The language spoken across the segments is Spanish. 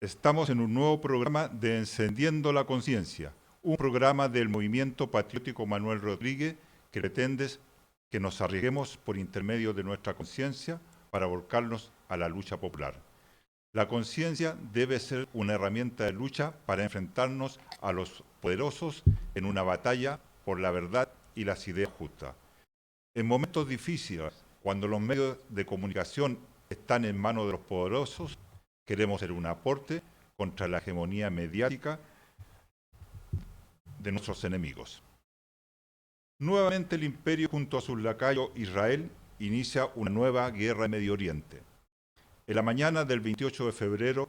Estamos en un nuevo programa de Encendiendo la Conciencia, un programa del Movimiento Patriótico Manuel Rodríguez que pretende que nos arriesguemos por intermedio de nuestra conciencia para volcarnos a la lucha popular. La conciencia debe ser una herramienta de lucha para enfrentarnos a los poderosos en una batalla por la verdad y las ideas justas. En momentos difíciles, cuando los medios de comunicación están en manos de los poderosos, queremos ser un aporte contra la hegemonía mediática de nuestros enemigos. Nuevamente el imperio junto a sus lacayos Israel inicia una nueva guerra en Medio Oriente. En la mañana del 28 de febrero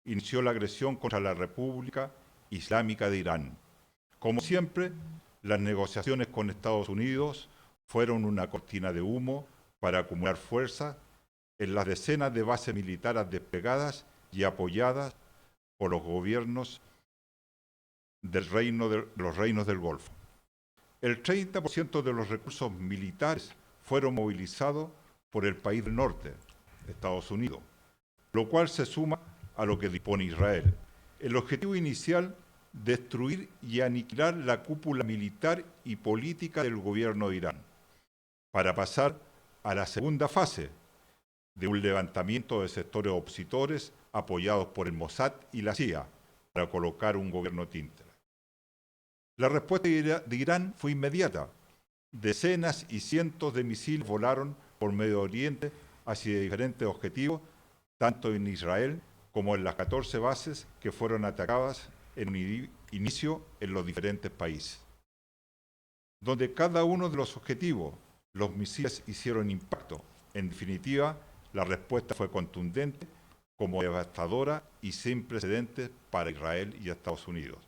inició la agresión contra la República Islámica de Irán. Como siempre, las negociaciones con Estados Unidos fueron una cortina de humo para acumular fuerza en las decenas de bases militares desplegadas y apoyadas por los gobiernos de los reinos del Golfo. El 30% de los recursos militares fueron movilizados por el país del norte, Estados Unidos, lo cual se suma a lo que dispone Israel. El objetivo inicial, destruir y aniquilar la cúpula militar y política del gobierno de Irán, para pasar a la segunda fase de un levantamiento de sectores opositores apoyados por el Mossad y la CIA para colocar un gobierno títere. La respuesta de Irán fue inmediata. Decenas y cientos de misiles volaron por Medio Oriente hacia diferentes objetivos, tanto en Israel como en las 14 bases que fueron atacadas en un inicio en los diferentes países. Donde cada uno de los objetivos, los misiles hicieron impacto. En definitiva, la respuesta fue contundente, como devastadora y sin precedentes para Israel y Estados Unidos.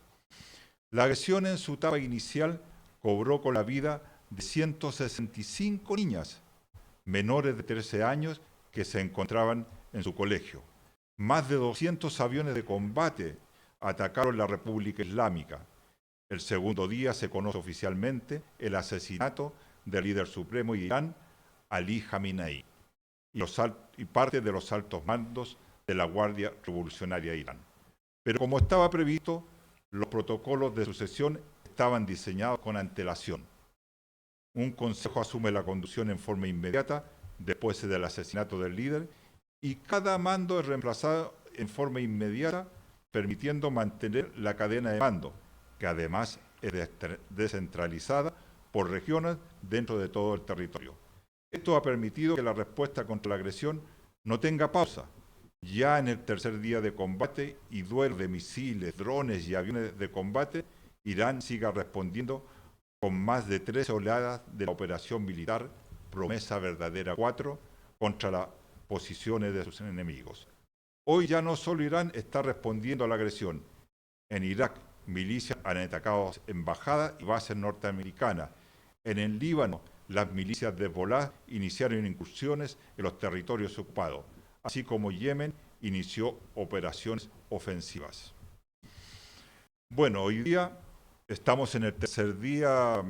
La agresión en su etapa inicial cobró con la vida de 165 niñas menores de 13 años que se encontraban en su colegio. Más de 200 aviones de combate atacaron la República Islámica. El segundo día se conoce oficialmente el asesinato del líder supremo de Irán, Ali Khamenei, y parte de los altos mandos de la Guardia Revolucionaria de Irán. Pero como estaba previsto, los protocolos de sucesión estaban diseñados con antelación. Un consejo asume la conducción en forma inmediata después del asesinato del líder y cada mando es reemplazado en forma inmediata, permitiendo mantener la cadena de mando, que además es descentralizada por regiones dentro de todo el territorio. Esto ha permitido que la respuesta contra la agresión no tenga pausa. Ya en el tercer día de combate y duelo de misiles, drones y aviones de combate, Irán sigue respondiendo con más de 13 oleadas de la operación militar Promesa Verdadera 4 contra las posiciones de sus enemigos. Hoy ya no solo Irán está respondiendo a la agresión. En Irak, milicias han atacado embajadas y bases norteamericanas. En el Líbano, las milicias de Hezbollah iniciaron incursiones en los territorios ocupados, así como Yemen inició operaciones ofensivas. Bueno, hoy día estamos en el tercer día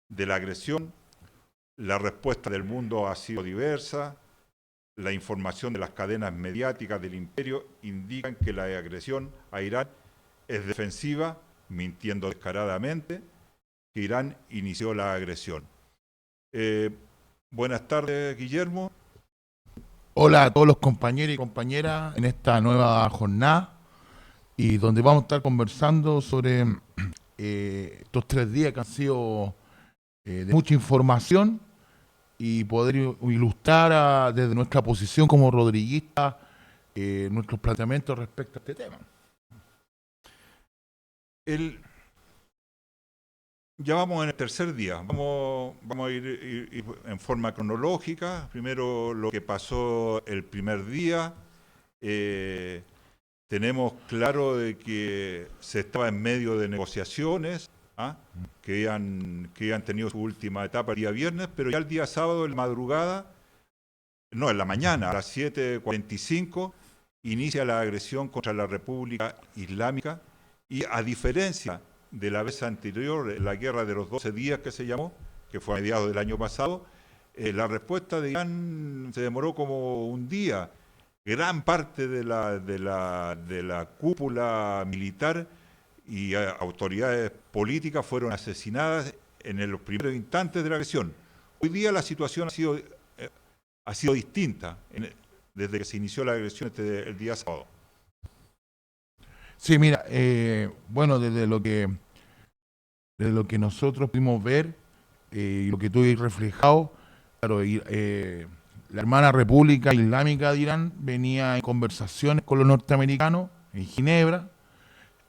de la agresión. La respuesta del mundo ha sido diversa. La información de las cadenas mediáticas del imperio indican que la agresión a Irán es defensiva, mintiendo descaradamente, que Irán inició la agresión. Buenas tardes, Guillermo. Hola a todos los compañeros y compañeras en esta nueva jornada y donde vamos a estar conversando sobre estos 3 días que han sido de mucha información y poder ilustrar desde nuestra posición como rodriguistas nuestros planteamientos respecto a este tema. Ya vamos en el tercer día, vamos a ir en forma cronológica. Primero lo que pasó el primer día. Tenemos claro de que se estaba en medio de negociaciones, que han tenido su última etapa el día viernes, pero ya el día sábado, en la mañana, a las 7:45, inicia la agresión contra la República Islámica y, a diferencia de la vez anterior, la guerra de los 12 días que se llamó, que fue a mediados del año pasado, la respuesta de Irán se demoró como un día gran parte de la cúpula militar y autoridades políticas fueron asesinadas en los primeros instantes de la agresión. Hoy día la situación ha sido distinta desde que se inició la agresión el día sábado. Sí, mira, bueno, desde lo que nosotros pudimos ver y lo que tú has reflejado, claro, la hermana República Islámica de Irán venía en conversaciones con los norteamericanos en Ginebra,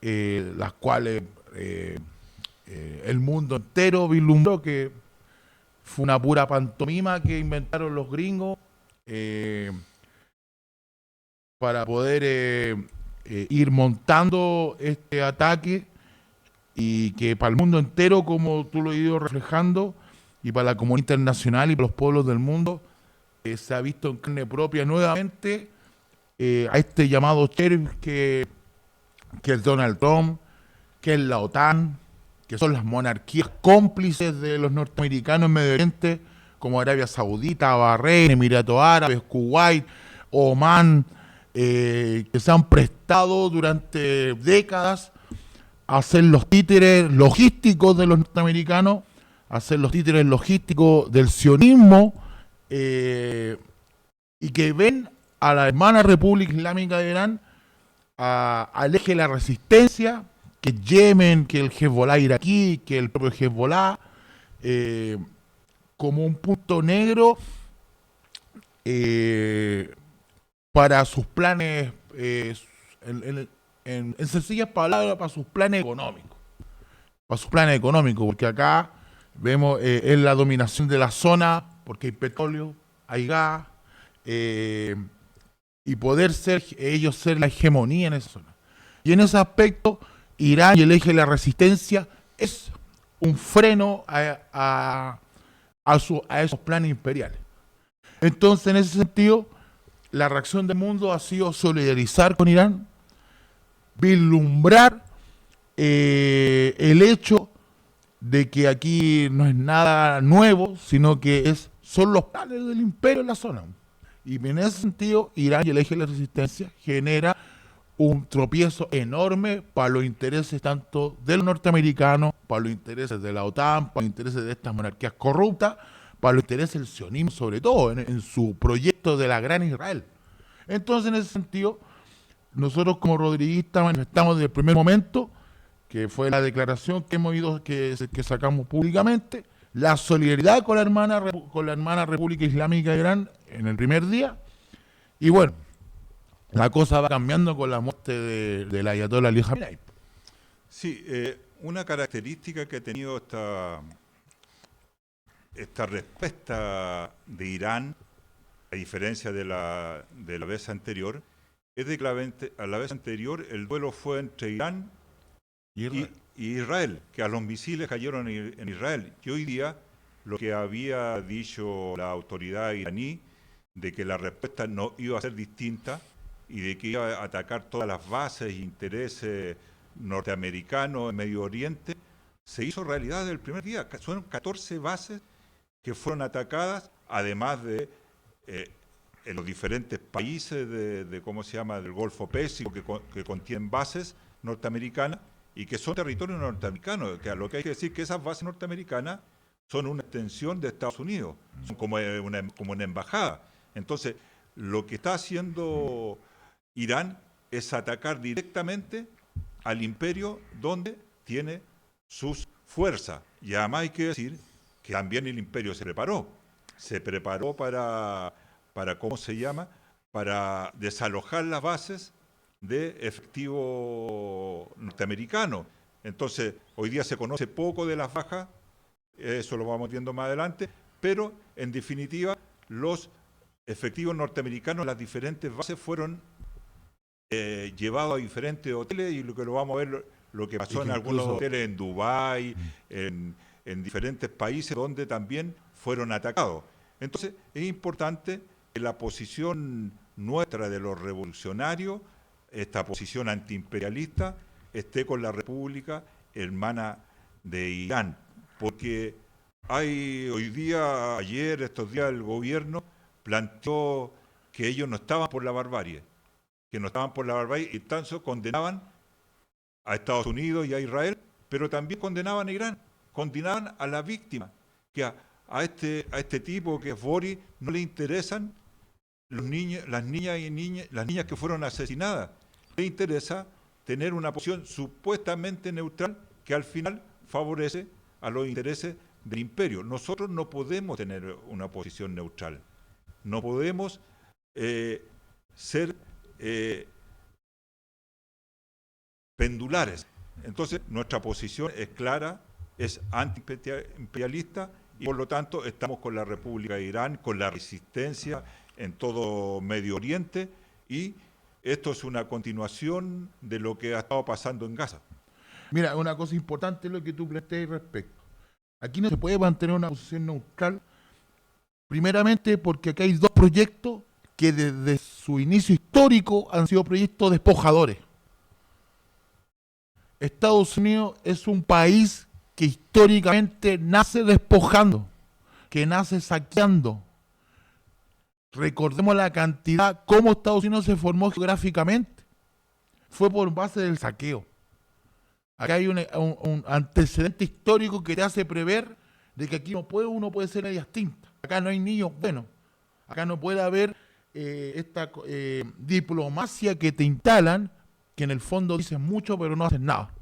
las cuales el mundo entero vislumbró que fue una pura pantomima que inventaron los gringos eh, para poder ir montando este ataque y que para el mundo entero, como tú lo has ido reflejando, y para la comunidad internacional y para los pueblos del mundo, se ha visto en carne propia nuevamente a este llamado sheriff que es Donald Trump, que es la OTAN, que son las monarquías cómplices de los norteamericanos en Medio Oriente, como Arabia Saudita, Bahrein, Emiratos Árabes, Kuwait, Omán, que se han prestado durante décadas a ser los títeres logísticos de los norteamericanos, a ser los títeres logísticos del sionismo, y que ven a la hermana República Islámica de Irán, al eje de la resistencia, que es Yemen, que el Hezbollah iraquí, que el propio Hezbollah, como un punto negro para sus planes, en sencillas palabras, para sus planes económicos. Para sus planes económicos, porque acá vemos es la dominación de la zona, porque hay petróleo, hay gas, y poder ellos ser la hegemonía en esa zona. Y en ese aspecto, Irán y el eje de la resistencia es un freno a esos planes imperiales. Entonces, en ese sentido, la reacción del mundo ha sido solidarizar con Irán, vislumbrar el hecho de que aquí no es nada nuevo, sino que son los planes del imperio en la zona. Y en ese sentido, Irán y el eje de la resistencia genera un tropiezo enorme para los intereses tanto de los norteamericanos, para los intereses de la OTAN, para los intereses de estas monarquías corruptas, para los intereses del sionismo, sobre todo en su proyecto de la gran Israel. Entonces, en ese sentido, nosotros como rodriguistas manifestamos desde el primer momento, que fue la declaración que hemos ido, que sacamos públicamente, la solidaridad con la hermana República Islámica de Irán en el primer día. Y bueno, la cosa va cambiando con la muerte del Ayatollah Ali Khamenei. Sí, una característica que ha tenido esta respuesta de Irán, a diferencia de la vez anterior, es de que a la vez anterior el duelo fue entre Irán y Israel, que a los misiles cayeron en Israel. Y hoy día lo que había dicho la autoridad iraní de que la respuesta no iba a ser distinta y de que iba a atacar todas las bases e intereses norteamericanos en Medio Oriente, se hizo realidad desde el primer día. Son 14 bases que fueron atacadas, además de en los diferentes países ¿cómo se llama?, del Golfo Pérsico, que contienen bases norteamericanas y que son territorios norteamericanos. Que lo que hay que decir es que esas bases norteamericanas son una extensión de Estados Unidos, son como una embajada. Entonces, lo que está haciendo Irán es atacar directamente al imperio donde tiene sus fuerzas. Y además hay que decir que también el imperio se preparó para ¿cómo se llama?, para desalojar las bases de efectivo norteamericano. Entonces, hoy día se conoce poco de las bajas, eso lo vamos viendo más adelante, pero en definitiva los efectivos norteamericanos en las diferentes bases fueron llevados a diferentes hoteles, y lo que lo vamos a ver, lo que pasó en algunos hoteles en Dubái, en diferentes países donde también fueron atacados. Entonces, es importante que la posición nuestra de los revolucionarios, esta posición antiimperialista, esté con la República Hermana de Irán, porque hay hoy día, ayer, estos días, el gobierno planteó que ellos no estaban por la barbarie, y tanto condenaban a Estados Unidos y a Israel, pero también condenaban a Irán, condenaban a la víctima, que a este tipo que es Boris no le interesan los niños, las niñas que fueron asesinadas. Le interesa tener una posición supuestamente neutral que al final favorece a los intereses del imperio. Nosotros no podemos tener una posición neutral. No podemos ser pendulares. Entonces, nuestra posición es clara, es antiimperialista y por lo tanto estamos con la República de Irán, con la resistencia en todo Medio Oriente y esto es una continuación de lo que ha estado pasando en Gaza. Mira, una cosa importante es lo que tú planteas respecto. Aquí no se puede mantener una posición neutral, primeramente porque acá hay dos proyectos que desde su inicio histórico han sido proyectos despojadores. Estados Unidos es un país que históricamente nace despojando, que nace saqueando. Recordemos la cantidad, cómo Estados Unidos se formó geográficamente. Fue por base del saqueo. Acá hay un antecedente histórico que te hace prever de que aquí uno puede ser medias tintas. Acá no hay niños buenos. Acá no puede haber esta diplomacia que te instalan, que en el fondo dicen mucho pero no hacen nada.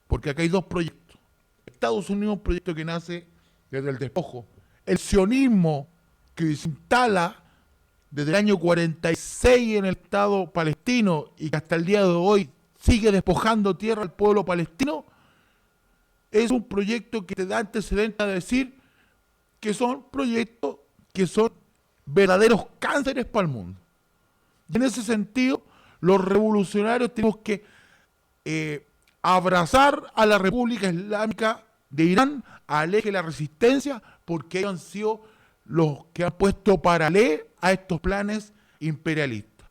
Porque acá hay dos proyectos. Estados Unidos es un proyecto que nace desde el despojo. El sionismo que se instala desde el año 46 en el Estado palestino y que hasta el día de hoy sigue despojando tierra al pueblo palestino, es un proyecto que te da antecedente a decir que son proyectos que son verdaderos cánceres para el mundo. Y en ese sentido, los revolucionarios tenemos que abrazar a la República Islámica de Irán, al eje de la resistencia, porque ellos han sido los que han puesto paralelo a estos planes imperialistas.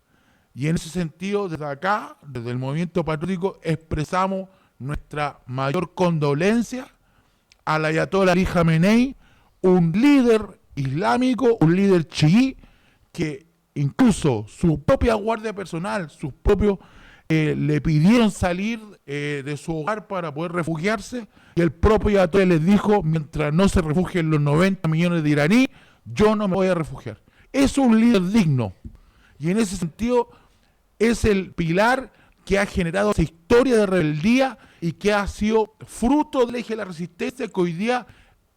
Y en ese sentido, desde acá, desde el movimiento patriótico, expresamos nuestra mayor condolencia al ayatollah Ali Khamenei, un líder islámico, un líder chií, que incluso su propia guardia personal, sus propios le pidieron salir de su hogar para poder refugiarse, y el propio ayatollah les dijo, mientras no se refugien los 90 millones de iraníes, yo no me voy a refugiar. Es un líder digno, y en ese sentido es el pilar que ha generado esa historia de rebeldía y que ha sido fruto del eje de la resistencia que hoy día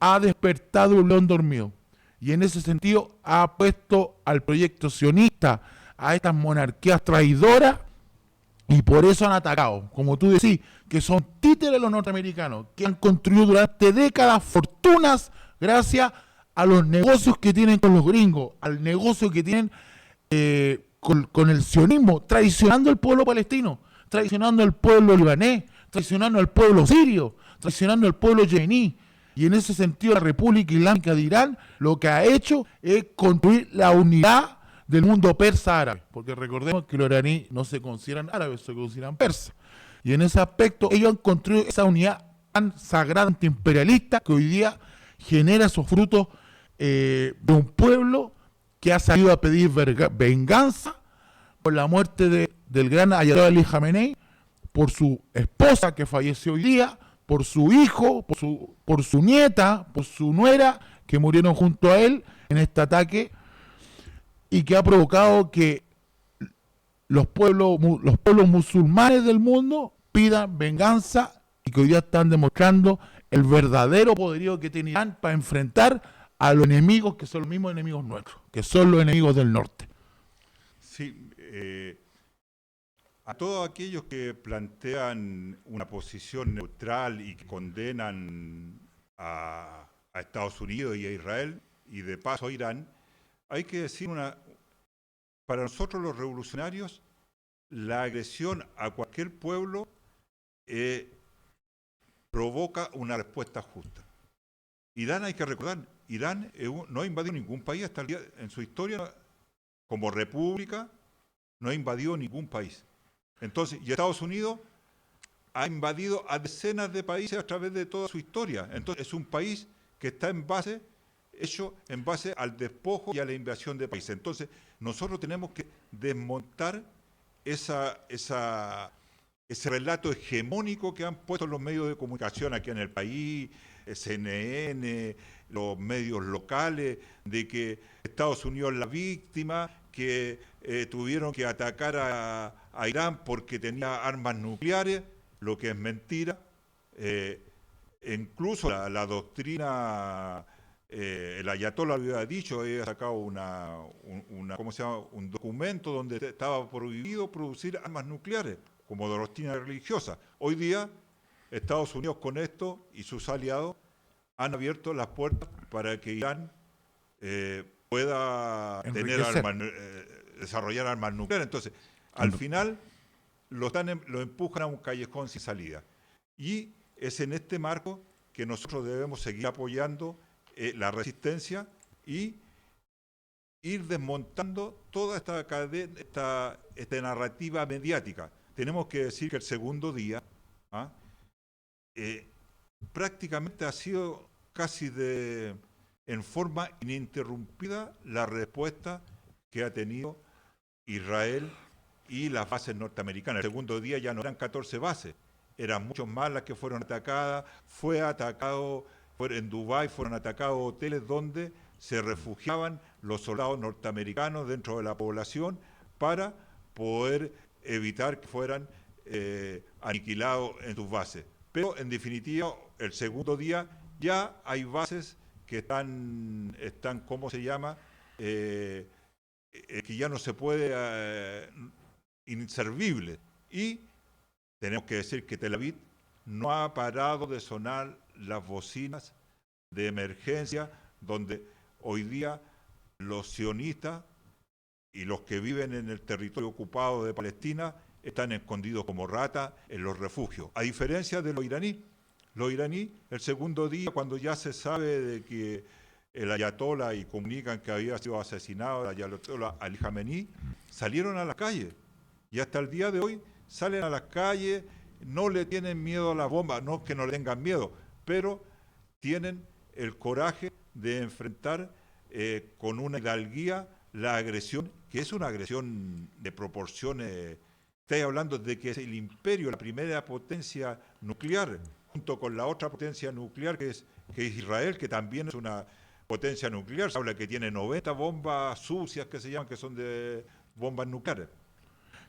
ha despertado un león dormido. Y en ese sentido ha puesto al proyecto sionista, a estas monarquías traidoras, y por eso han atacado, como tú decís, que son títeres de los norteamericanos, que han construido durante décadas fortunas gracias a los negocios que tienen con los gringos, al negocio que tienen con el sionismo, traicionando al pueblo palestino, traicionando al pueblo libanés, traicionando al pueblo sirio, traicionando al pueblo yemení. Y en ese sentido la República Islámica de Irán lo que ha hecho es construir la unidad del mundo persa árabe, porque recordemos que los iraníes no se consideran árabes, se consideran persas. Y en ese aspecto ellos han construido esa unidad tan sagrada antiimperialista que hoy día genera esos frutos de un pueblo que ha salido a pedir venganza por la muerte del gran ayatollah Ali Khamenei, por su esposa que falleció hoy día, por su hijo, por su nieta, por su nuera, que murieron junto a él en este ataque, y que ha provocado que los pueblos musulmanes del mundo pidan venganza y que hoy día están demostrando el verdadero poderío que tiene Irán para enfrentar a los enemigos que son los mismos enemigos nuestros, que son los enemigos del norte. Sí, a todos aquellos que plantean una posición neutral y que condenan a Estados Unidos y a Israel, y de paso a Irán, hay que decir para nosotros los revolucionarios, la agresión a cualquier pueblo provoca una respuesta justa. Irán, hay que recordar, Irán no ha invadido ningún país hasta el día, en su historia como república, no ha invadido ningún país. Entonces, y Estados Unidos ha invadido a decenas de países a través de toda su historia. Entonces, es un país que está en base hecho en base al despojo y a la invasión de países. Entonces, nosotros tenemos que desmontar ese relato hegemónico que han puesto los medios de comunicación aquí en el país, CNN, los medios locales, de que Estados Unidos es la víctima, que tuvieron que atacar a Irán porque tenía armas nucleares, lo que es mentira. Incluso la doctrina, el ayatollah había dicho, había sacado ¿cómo se llama? Un documento donde estaba prohibido producir armas nucleares como doctrina religiosa. Hoy día, Estados Unidos con esto y sus aliados han abierto las puertas para que Irán pueda desarrollar armas nucleares. Entonces, al final lo empujan a un callejón sin salida. Y es en este marco que nosotros debemos seguir apoyando la resistencia y ir desmontando toda esta narrativa mediática. Tenemos que decir que el segundo día prácticamente ha sido casi en forma ininterrumpida la respuesta que ha tenido Israel y las bases norteamericanas. El segundo día ya no eran 14 bases, eran muchos más las que fueron atacadas. En Dubái fueron atacados hoteles donde se refugiaban los soldados norteamericanos dentro de la población para poder evitar que fueran aniquilados en sus bases. Pero en definitiva, el segundo día ya hay bases que están ¿cómo se llama? Que ya no se puede, inservibles. Y tenemos que decir que Tel Aviv no ha parado de sonar las bocinas de emergencia, donde hoy día los sionistas y los que viven en el territorio ocupado de Palestina están escondidos como ratas en los refugios. A diferencia de los iraníes, el segundo día, cuando ya se sabe de que el ayatollah y comunican que había sido asesinado el ayatollah Ali Khamenei, salieron a las calles. Y hasta el día de hoy salen a las calles, no le tienen miedo a las bombas, no que no le tengan miedo, pero tienen el coraje de enfrentar con una hidalguía la agresión, que es una agresión de proporciones. Estoy hablando de que es el imperio, la primera potencia nuclear, junto con la otra potencia nuclear que es Israel, que también es una potencia nuclear. Se habla que tiene 90 bombas sucias que se llaman, que son de bombas nucleares.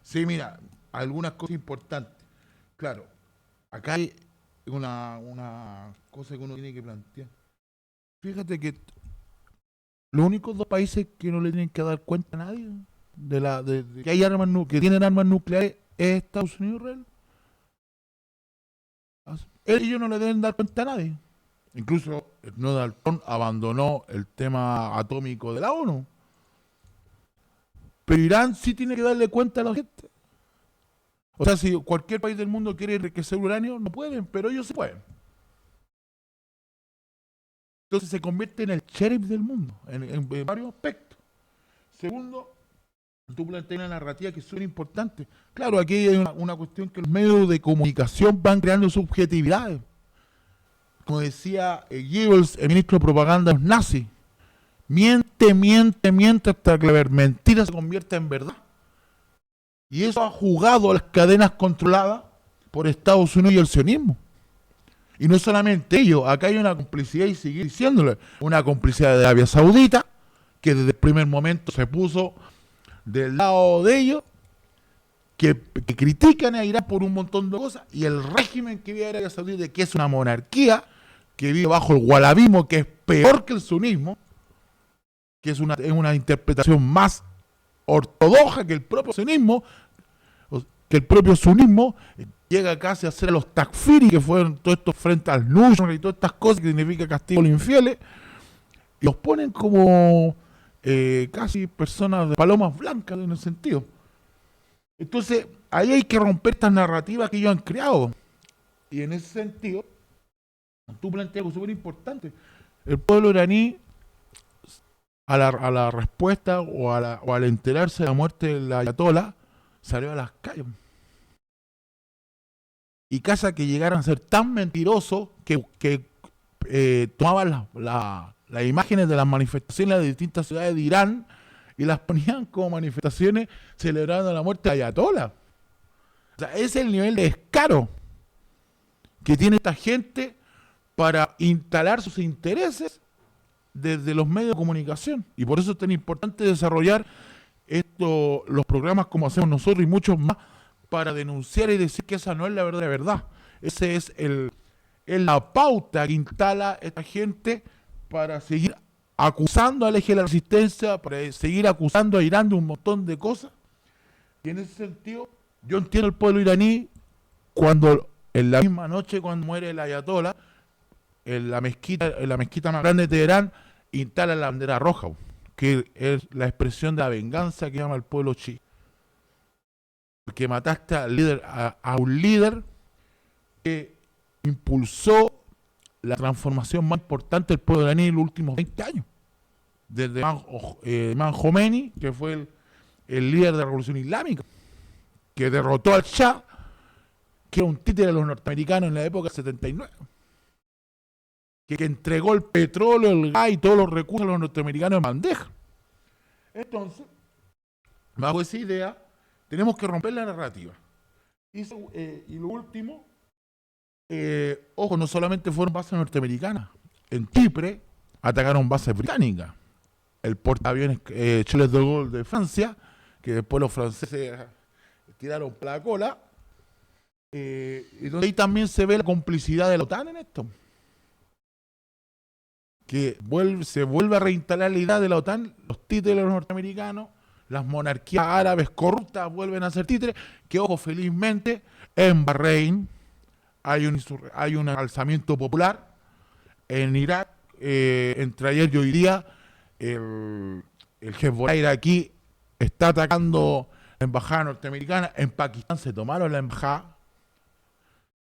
Sí, mira, algunas cosas importantes. Claro, acá hay una cosa que uno tiene que plantear. Fíjate que los únicos dos países que no le tienen que dar cuenta a nadie de que hay que tienen armas nucleares es Estados Unidos y Israel. Ellos no le deben dar cuenta a nadie. Incluso Donald Trump abandonó el tema atómico de la ONU. Pero Irán sí tiene que darle cuenta a la gente. O sea, si cualquier país del mundo quiere enriquecer uranio, no pueden, pero ellos sí pueden. Entonces se convierte en el sheriff del mundo, en varios aspectos. Segundo, tú planteas una narrativa que es súper importante. Claro, aquí hay una cuestión que los medios de comunicación van creando subjetividades. Como decía Goebbels, el ministro de propaganda nazi, miente hasta que la mentira se convierta en verdad. Y eso ha jugado a las cadenas controladas por Estados Unidos y el sionismo. Y no solamente ellos, acá hay una complicidad, y seguir diciéndole, una complicidad de Arabia Saudita, que desde el primer momento se puso del lado de ellos, que critican a Irán por un montón de cosas, y el régimen que vive Arabia Saudita, que es una monarquía, que vive bajo el wahhabismo, que es peor que el sunismo, que es una interpretación más ortodoxa que el propio sunismo, llega casi a ser a los takfiri, que fueron todos estos frente al Nusra y todas estas cosas que significa castigo a los infieles, y los ponen como casi personas de palomas blancas en el sentido. Entonces, ahí hay que romper estas narrativas que ellos han creado. Y en ese sentido, tú planteas algo súper importante. El pueblo iraní, a la respuesta o al enterarse de la muerte del ayatollah, salió a las calles. Y casa que llegaran a ser tan mentirosos que tomaban las imágenes de las manifestaciones de distintas ciudades de Irán y las ponían como manifestaciones celebrando la muerte de Ayatollah. O sea, ese es el nivel de descaro que tiene esta gente para instalar sus intereses desde los medios de comunicación. Y por eso es tan importante desarrollar los programas como hacemos nosotros y muchos más para denunciar y decir que esa no es la verdadera verdad. Ese es la pauta que instala esta gente para seguir acusando al eje de la resistencia, para seguir acusando a Irán de un montón de cosas. Y en ese sentido, yo entiendo el pueblo iraní cuando en la misma noche cuando muere el ayatollah, en la mezquita más grande de Teherán, instala la bandera roja, que es la expresión de la venganza que llama el pueblo chií. Porque mataste a un líder que impulsó la transformación más importante del pueblo iraní en los últimos 20 años. Desde Imam Khomeini, que fue el líder de la revolución islámica, que derrotó al Shah, que era un títere de los norteamericanos en la época del 79, que entregó el petróleo, el gas y todos los recursos a los norteamericanos en bandeja. Entonces, bajo esa idea, tenemos que romper la narrativa. Y lo último, ojo, no solamente fueron bases norteamericanas. En Chipre atacaron bases británicas. El portaaviones Charles de Gaulle de Francia, que después los franceses tiraron para la cola. Y ahí también se ve la complicidad de la OTAN en esto. Que se vuelve a reinstalar la idea de la OTAN, los títeres norteamericanos, las monarquías árabes corruptas vuelven a ser títeres, que ojo, felizmente, en Bahrein hay un alzamiento popular, en Irak, entre ayer y hoy día, el Hezbollah iraquí está atacando la embajada norteamericana, en Pakistán se tomaron la embajada.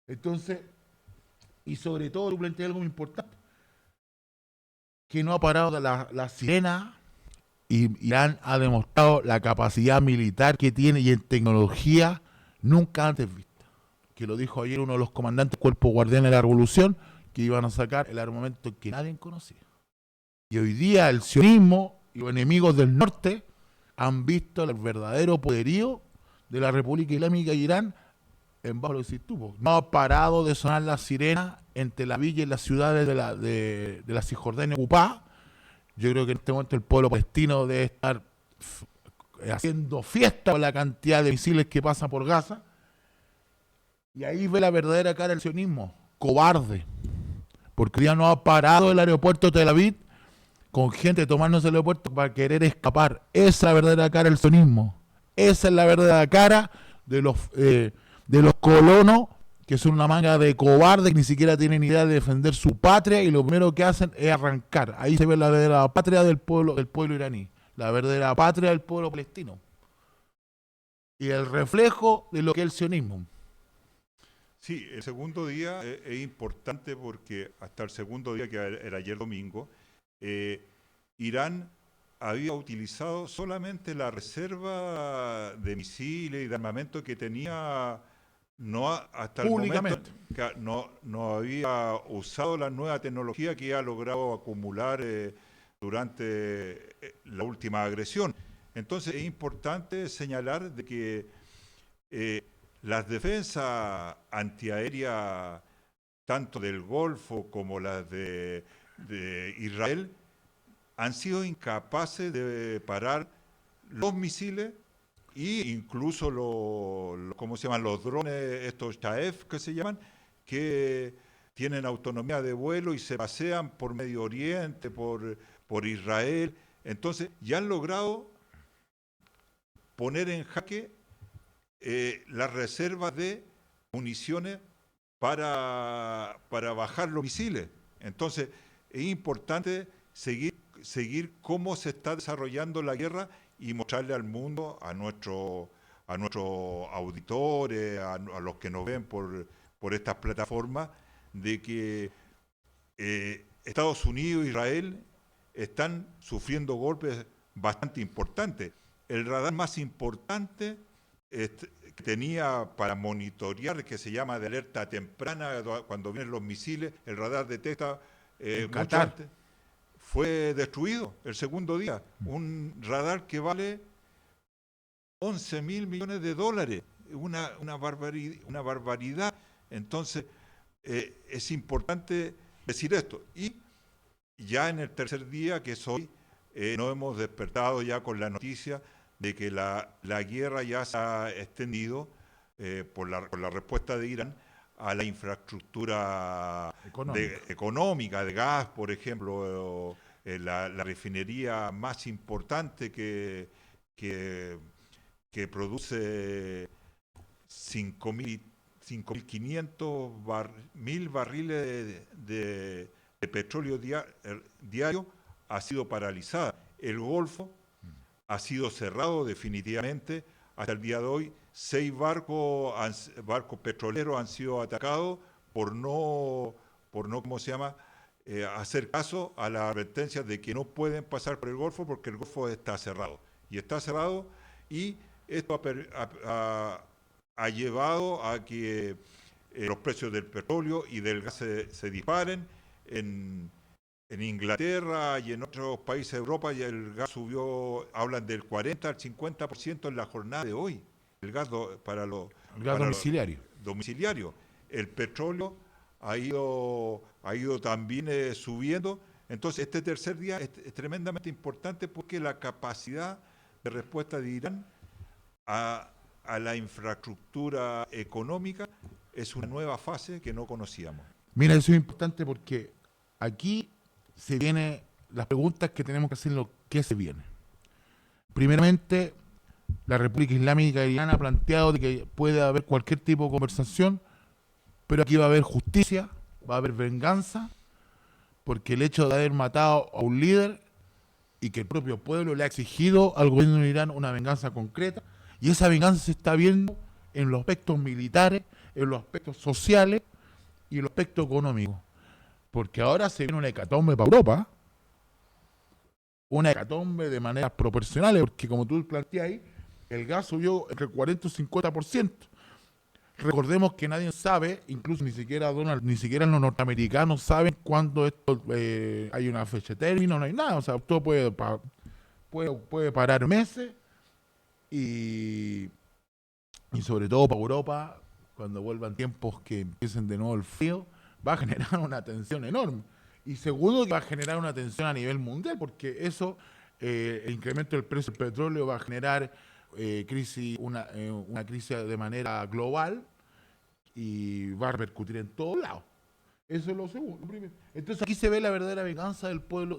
Entonces, y sobre todo, tú planteas algo muy importante, que no ha parado la sirena, y Irán ha demostrado la capacidad militar que tiene y en tecnología nunca antes vista. Que lo dijo ayer uno de los comandantes del Cuerpo Guardián de la Revolución, que iban a sacar el armamento que nadie conocía. Y hoy día el sionismo y los enemigos del norte han visto el verdadero poderío de la República Islámica de Irán en bajo lo que decís tú. No ha parado de sonar la sirena entre la villa y las ciudades de la Cisjordania ocupada. Yo creo que en este momento el pueblo palestino debe estar haciendo fiesta con la cantidad de misiles que pasan por Gaza. Y ahí ve la verdadera cara del sionismo, cobarde. Porque ya no ha parado el aeropuerto de Tel Aviv con gente tomándose el aeropuerto para querer escapar. Esa es la verdadera cara del sionismo. Esa es la verdadera cara de los colonos, que son una manga de cobardes que ni siquiera tienen idea de defender su patria y lo primero que hacen es arrancar. Ahí se ve la verdadera patria del pueblo iraní, la verdadera patria del pueblo palestino y el reflejo de lo que es el sionismo. Sí, el segundo día es importante porque hasta el segundo día, que era ayer domingo, Irán había utilizado solamente la reserva de misiles y de armamento que tenía. Hasta el momento no había usado la nueva tecnología que ha logrado acumular durante la última agresión. Entonces es importante señalar de que las defensas antiaéreas, tanto del Golfo como las de Israel, han sido incapaces de parar los misiles e incluso ¿cómo se llaman? Los drones, estos Shahed que se llaman, que tienen autonomía de vuelo y se pasean por Medio Oriente, por Israel. Entonces, ya han logrado poner en jaque las reservas de municiones para bajar los misiles. Entonces, es importante seguir cómo se está desarrollando la guerra y mostrarle al mundo, a nuestros auditores, a los que nos ven por estas plataformas, de que Estados Unidos e Israel están sufriendo golpes bastante importantes. El radar más importante que tenía para monitorear, que se llama de alerta temprana, cuando vienen los misiles, el radar detecta mucho antes, fue destruido el segundo día. Un radar que vale 11.000 millones de dólares, una barbaridad. Entonces, es importante decir esto. Y ya en el tercer día, que es hoy, nos hemos despertado ya con la noticia de que la guerra ya se ha extendido por la respuesta de Irán a la infraestructura económica de gas, por ejemplo, la refinería más importante que produce 5.500 barriles de petróleo diario, ha sido paralizada. El Golfo ha sido cerrado definitivamente. Hasta el día de hoy, 6 barcos petroleros han sido atacados por no ¿cómo se llama?, hacer caso a las advertencias de que no pueden pasar por el Golfo porque el Golfo está cerrado. Y está cerrado, y esto ha llevado a que los precios del petróleo y del gas se disparen. En Inglaterra y en otros países de Europa ya el gas subió, hablan del 40 al 50% en la jornada de hoy. El gas para los domiciliarios. El petróleo ha ido también subiendo. Entonces, este tercer día es tremendamente importante porque la capacidad de respuesta de Irán a la infraestructura económica es una nueva fase que no conocíamos. Mira, eso es importante porque aquí se vienen las preguntas que tenemos que hacer, ¿qué se viene? Primeramente, la República Islámica de Irán ha planteado de que puede haber cualquier tipo de conversación, pero aquí va a haber justicia, va a haber venganza, porque el hecho de haber matado a un líder y que el propio pueblo le ha exigido al gobierno de Irán una venganza concreta, y esa venganza se está viendo en los aspectos militares, en los aspectos sociales y en los aspectos económicos. Porque ahora se viene una hecatombe para Europa, una hecatombe de maneras proporcionales, porque como tú planteas ahí, el gas subió entre 40 y 50%. Recordemos que nadie sabe, incluso ni siquiera los norteamericanos saben cuándo esto hay una fecha de término, no hay nada. O sea, todo puede parar meses y sobre todo para Europa, cuando vuelvan tiempos que empiecen de nuevo el frío, va a generar una tensión enorme. Y segundo, que va a generar una tensión a nivel mundial, porque eso, el incremento del precio del petróleo va a generar una crisis de manera global y va a repercutir en todos lados. Eso es lo segundo. Entonces aquí se ve la verdadera venganza del pueblo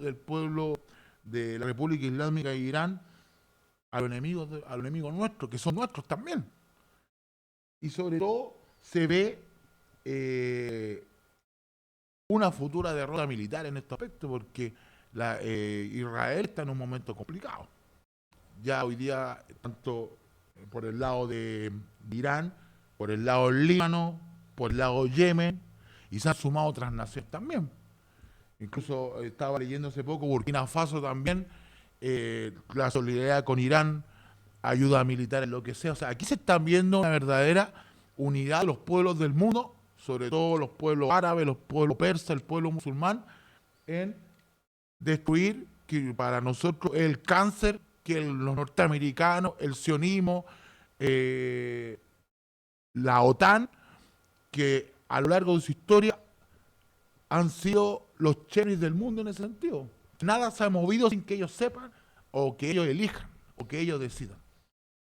de la República Islámica de Irán a los enemigos nuestros, que son nuestros también. Y sobre todo se ve una futura derrota militar en este aspecto, porque Israel está en un momento complicado. Ya hoy día, tanto por el lado de Irán, por el lado del Líbano, por el lado de Yemen, y se han sumado otras naciones también. Incluso estaba leyendo hace poco, Burkina Faso también, la solidaridad con Irán, ayuda militar en lo que sea. O sea, aquí se están viendo una verdadera unidad de los pueblos del mundo, sobre todo los pueblos árabes, los pueblos persas, el pueblo musulmán, en destruir, que para nosotros es el cáncer que los norteamericanos, el sionismo, la OTAN, que a lo largo de su historia han sido los cherries del mundo en ese sentido. Nada se ha movido sin que ellos sepan, o que ellos elijan, o que ellos decidan.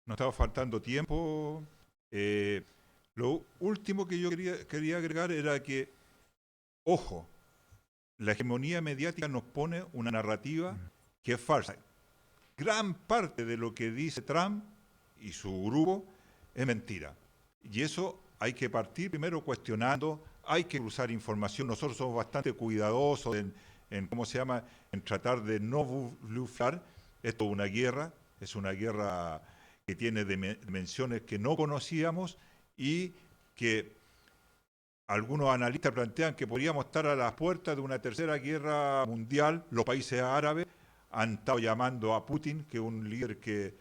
Nos estaba faltando tiempo. Lo último que yo quería agregar era que, ojo, la hegemonía mediática nos pone una narrativa que es falsa. Gran parte de lo que dice Trump y su grupo es mentira. Y eso hay que partir primero cuestionando, hay que cruzar información. Nosotros somos bastante cuidadosos en tratar de no blufar. Esto es una guerra que tiene dimensiones que no conocíamos y que algunos analistas plantean que podríamos estar a las puertas de una tercera guerra mundial. Los países árabes han estado llamando a Putin, que es un líder que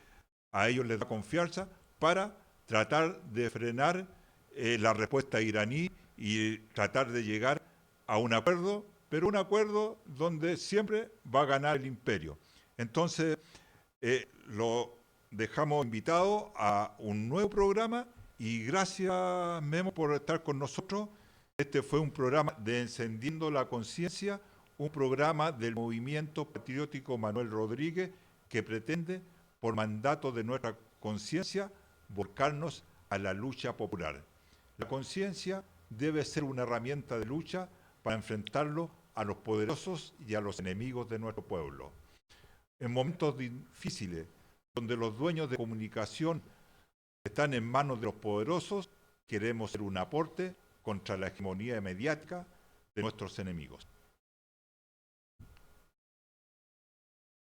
a ellos les da confianza, para tratar de frenar la respuesta iraní y tratar de llegar a un acuerdo pero un acuerdo donde siempre va a ganar el imperio. Entonces, lo dejamos invitado a un nuevo programa y gracias, Memo, por estar con nosotros. Este fue un programa de Encendiendo la Conciencia, un programa del Movimiento Patriótico Manuel Rodríguez que pretende, por mandato de nuestra conciencia, volcarnos a la lucha popular. La conciencia debe ser una herramienta de lucha para enfrentarlo a los poderosos y a los enemigos de nuestro pueblo. En momentos difíciles, donde los dueños de comunicación están en manos de los poderosos, queremos ser un aporte contra la hegemonía mediática de nuestros enemigos.